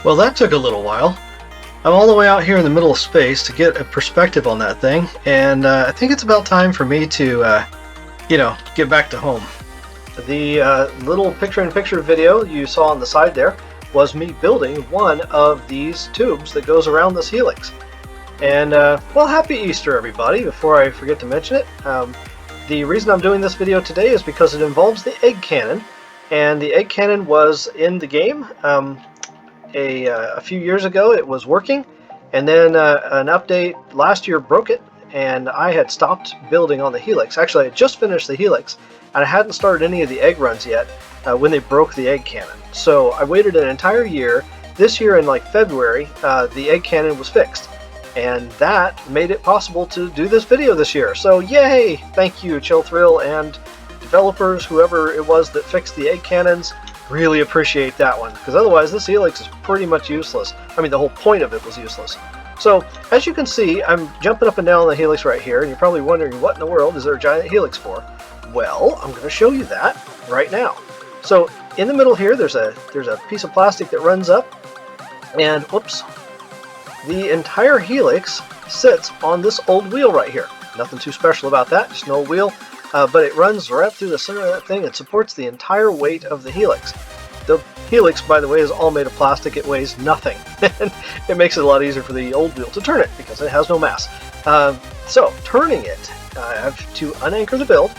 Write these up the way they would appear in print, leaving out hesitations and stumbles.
Well, that took a little while. I'm all the way out here in the middle of space to get a perspective on that thing, and I think it's about time for me to, get back to home. The little picture-in-picture video you saw on the side there was me building one of these tubes that goes around this helix. And, well, happy Easter, everybody, before I forget to mention it. The reason I'm doing this video today is because it involves the egg cannon, and the egg cannon was in the game. A few years ago it was working, and then an update last year broke it, and I had stopped building on the helix. Actually, I had just finished the helix, and I hadn't started any of the egg runs yet when they broke the egg cannon. So I waited an entire year. This year in like February, the egg cannon was fixed, and that made it possible to do this video this year. So yay! Thank you, Chill Thrill, and developers, whoever it was that fixed the egg cannons. Really appreciate that one, because otherwise this helix is pretty much useless. I mean, the whole point of it was useless. So, as you can see, I'm jumping up and down the helix right here, and you're probably wondering, what in the world is there a giant helix for? Well, I'm going to show you that right now. So, in the middle here, there's a piece of plastic that runs up, and whoops, the entire helix sits on this old wheel right here. Nothing too special about that, just an old wheel. But it runs right through the center of that thing and supports the entire weight of the helix. The helix, by the way, is all made of plastic. It weighs nothing. And it makes it a lot easier for the old wheel to turn it because it has no mass. So, turning it, I have to unanchor the build,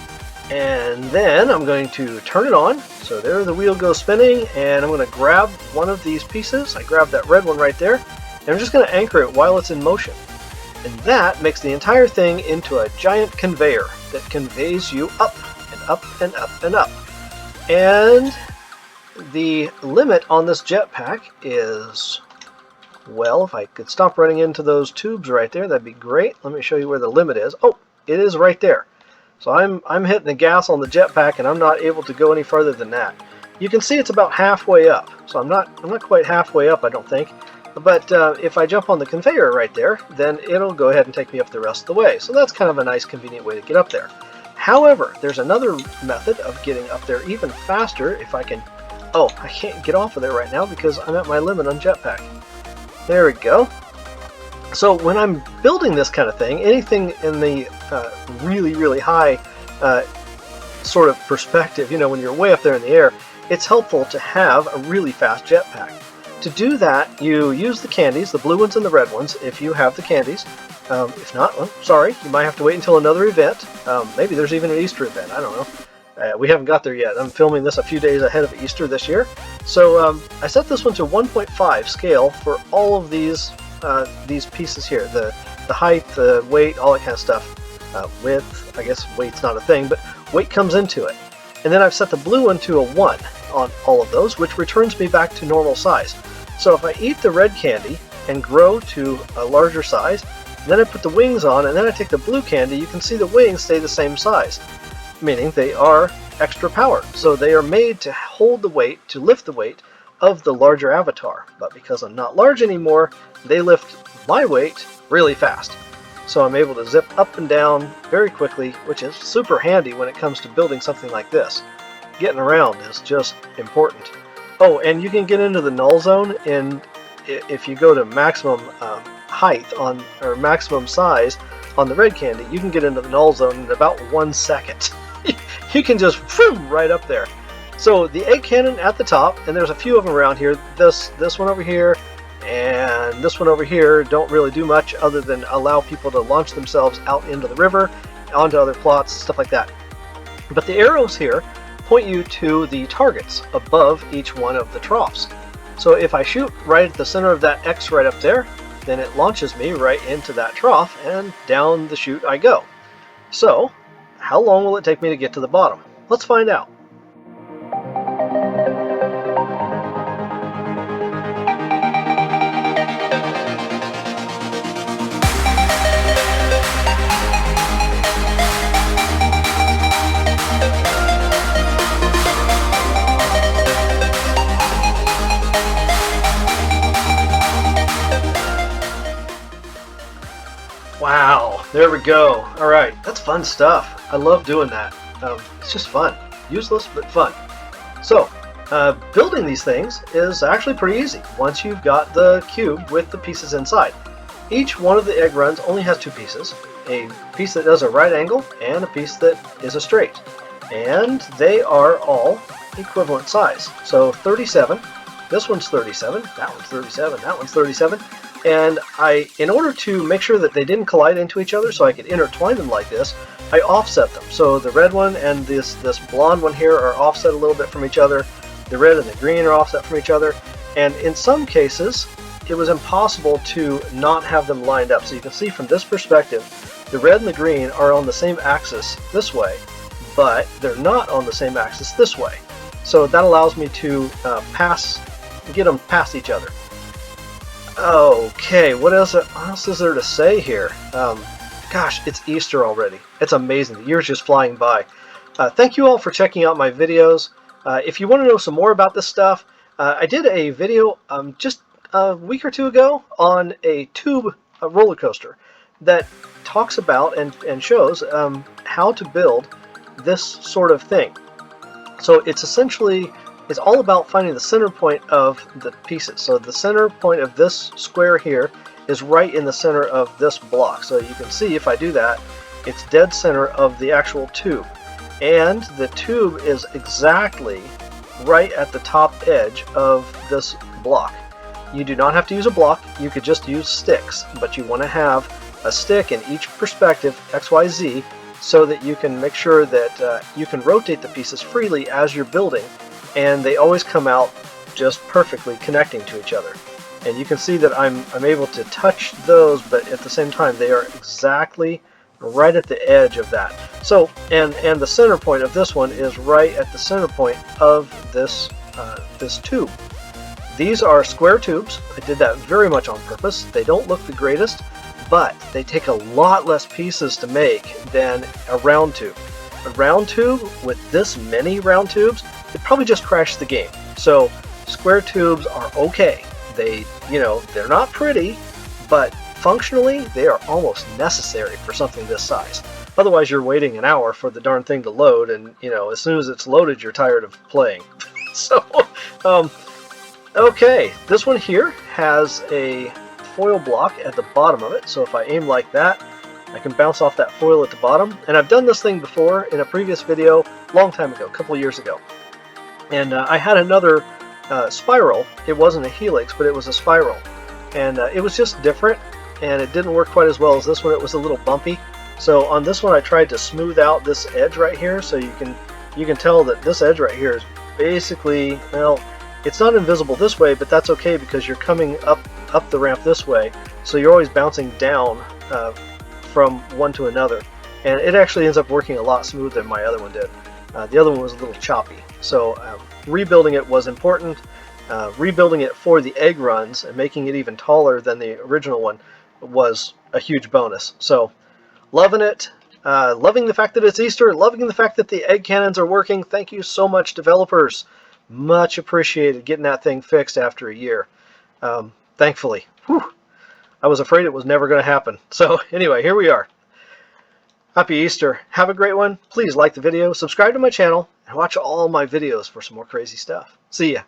and then I'm going to turn it on. So there the wheel goes spinning, and I'm going to grab one of these pieces. I grab that red one right there, and I'm just going to anchor it while it's in motion. And that makes the entire thing into a giant conveyor that conveys you up and up and up and up. And the limit on this jetpack is, well, if I could stop running into those tubes right there, that'd be great. Let me show you where the limit is. Oh, it is right there. So I'm hitting the gas on the jetpack, and I'm not able to go any further than that. You can see it's about halfway up. So I'm not quite halfway up, I don't think. But if I jump on the conveyor right there, then it'll go ahead and take me up the rest of the way. So that's kind of a nice, convenient way to get up there. However, there's another method of getting up there even faster if I can... Oh, I can't get off of there right now because I'm at my limit on jetpack. There we go. So when I'm building this kind of thing, anything in the really, really high sort of perspective, you know, when you're way up there in the air, it's helpful to have a really fast jetpack. To do that, you use the candies, the blue ones and the red ones, if you have the candies. If not, well, sorry, you might have to wait until another event. Maybe there's even an Easter event, I don't know. We haven't got there yet. I'm filming this a few days ahead of Easter this year. So I set this one to 1.5 scale for all of these pieces here. The height, the weight, all that kind of stuff. Width, I guess weight's not a thing, but weight comes into it. And then I've set the blue one to a 1 on all of those, which returns me back to normal size. So if I eat the red candy and grow to a larger size, then I put the wings on, and then I take the blue candy, you can see the wings stay the same size, meaning they are extra power. So they are made to hold the weight, to lift the weight of the larger avatar. But because I'm not large anymore, they lift my weight really fast. So I'm able to zip up and down very quickly, which is super handy when it comes to building something like this. Getting around is just important. Oh, and you can get into the null zone, and if you go to maximum height on, or maximum size on the red candy, you can get into the null zone in about 1 second. You can just boom, right up there. So the egg cannon at the top, and there's a few of them around here. This one over here and this one over here don't really do much other than allow people to launch themselves out into the river, onto other plots, stuff like that. But the arrows here point you to the targets above each one of the troughs. So if I shoot right at the center of that X right up there, then it launches me right into that trough, and down the chute I go. So, how long will it take me to get to the bottom? Let's find out. Wow, there we go. Alright, that's fun stuff. I love doing that. It's just fun. Useless, but fun. So, Building these things is actually pretty easy once you've got the cube with the pieces inside. Each one of the egg runs only has two pieces, a piece that does a right angle and a piece that is a straight. And they are all equivalent size. So 37, this one's 37, that one's 37, that one's 37. And in order to make sure that they didn't collide into each other so I could intertwine them like this, I offset them. So the red one and this blonde one here are offset a little bit from each other. The red and the green are offset from each other. And in some cases, it was impossible to not have them lined up. So you can see from this perspective, the red and the green are on the same axis this way, but they're not on the same axis this way. So that allows me to get them past each other. Okay, what else is there to say here? Gosh, it's Easter already. It's amazing. The year's just flying by. Thank you all for checking out my videos. If you want to know some more about this stuff, I did a video just a week or two ago on a tube roller coaster that talks about and shows how to build this sort of thing. So it's all about finding the center point of the pieces. So the center point of this square here is right in the center of this block. So you can see if I do that, it's dead center of the actual tube. And the tube is exactly right at the top edge of this block. You do not have to use a block, you could just use sticks, but you want to have a stick in each perspective, X, Y, Z, so that you can make sure that you can rotate the pieces freely as you're building, and they always come out just perfectly connecting to each other. And you can see that I'm able to touch those, but at the same time they are exactly right at the edge of that. So, and the center point of this one is right at the center point of this tube. These are square tubes. I did that very much on purpose. They don't look the greatest, but they take a lot less pieces to make than a round tube. A round tube with this many round tubes, it probably just crashed the game. So square tubes are okay. They're not pretty, but functionally they are almost necessary for something this size. Otherwise you're waiting an hour for the darn thing to load, and as soon as it's loaded you're tired of playing. So okay, this one here has a foil block at the bottom of it, so if I aim like that, I can bounce off that foil at the bottom. And I've done this thing before in a previous video, long time ago, a couple of years ago. And I had another spiral. It wasn't a helix, but it was a spiral. And it was just different, and it didn't work quite as well as this one. It was a little bumpy. So on this one I tried to smooth out this edge right here, so you can tell that this edge right here is basically, well, it's not invisible this way, but that's okay because you're coming up the ramp this way, so you're always bouncing down from one to another, and it actually ends up working a lot smoother than my other one did. The other one was a little choppy, so rebuilding it was important. Rebuilding it for the egg runs and making it even taller than the original one was a huge bonus. So loving it, loving the fact that it's Easter, loving the fact that the egg cannons are working. Thank you so much, developers. Much appreciated getting that thing fixed after a year. Thankfully. Whew, I was afraid it was never going to happen. So anyway, here we are. Happy Easter. Have a great one. Please like the video, subscribe to my channel, and watch all my videos for some more crazy stuff. See ya.